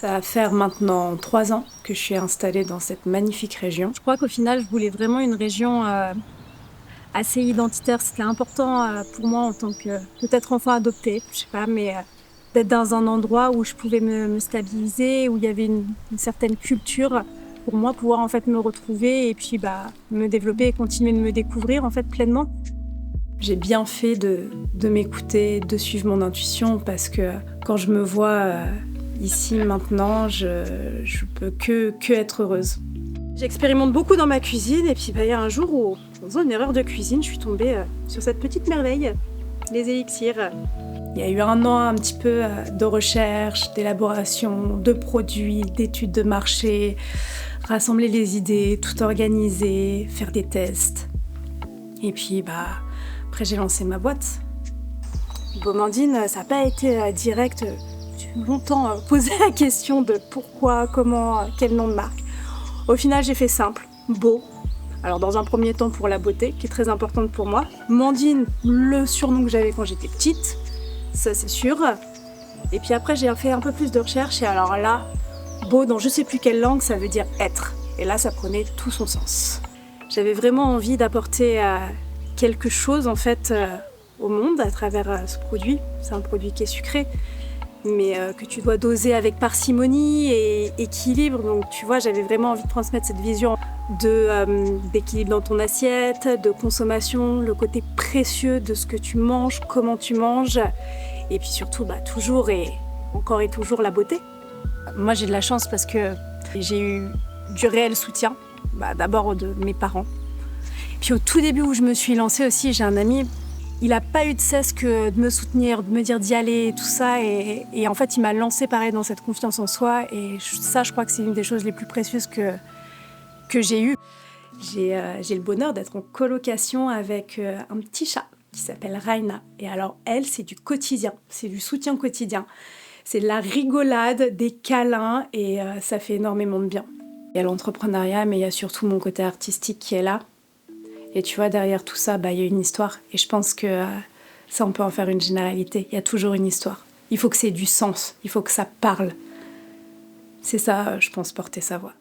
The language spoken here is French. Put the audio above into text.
Ça va faire maintenant 3 ans que je suis installée dans cette magnifique région. Je crois qu'au final, je voulais vraiment une région assez identitaire. C'était important pour moi en tant que peut-être enfant adopté, je sais pas, mais d'être dans un endroit où je pouvais me stabiliser, où il y avait une certaine culture pour moi pouvoir en fait me retrouver et puis me développer et continuer de me découvrir en fait pleinement. J'ai bien fait de m'écouter, de suivre mon intuition parce que quand je me vois ici maintenant, je peux que être heureuse. J'expérimente beaucoup dans ma cuisine et puis il y a un jour où, en faisant une erreur de cuisine, je suis tombée sur cette petite merveille, les élixirs. Il y a eu 1 an un petit peu de recherche, d'élaboration, de produits, d'études de marché, rassembler les idées, tout organiser, faire des tests. Et puis après j'ai lancé ma boîte. Bomandine, ça n'a pas été direct. J'ai longtemps posé la question de pourquoi, comment, quel nom de marque. Au final, j'ai fait simple, beau. Alors dans un premier temps pour la beauté, qui est très importante pour moi. Mandine, le surnom que j'avais quand j'étais petite, ça c'est sûr. Et puis après, j'ai fait un peu plus de recherche et alors là, beau dans je sais plus quelle langue, ça veut dire être. Et là, ça prenait tout son sens. J'avais vraiment envie d'apporter quelque chose en fait au monde à travers ce produit. C'est un produit qui est sucré, mais que tu dois doser avec parcimonie et équilibre. Donc tu vois, j'avais vraiment envie de transmettre cette vision d'équilibre dans ton assiette, de consommation, le côté précieux de ce que tu manges, comment tu manges, et puis surtout toujours et encore et toujours la beauté. Moi j'ai de la chance parce que j'ai eu du réel soutien, d'abord de mes parents. Puis au tout début où je me suis lancée aussi, j'ai un ami, il n'a pas eu de cesse que de me soutenir, de me dire d'y aller et tout ça. Et en fait, il m'a lancée pareil dans cette confiance en soi. Et ça, je crois que c'est une des choses les plus précieuses que j'ai eues. J'ai le bonheur d'être en colocation avec un petit chat qui s'appelle Raina. Et alors, elle, c'est du quotidien, c'est du soutien quotidien. C'est de la rigolade, des câlins et ça fait énormément de bien. Il y a l'entrepreneuriat, mais il y a surtout mon côté artistique qui est là. Et tu vois, derrière tout ça, il y a une histoire. Et je pense que ça, on peut en faire une généralité. Il y a toujours une histoire. Il faut que ça ait du sens. Il faut que ça parle. C'est ça, je pense, porter sa voix.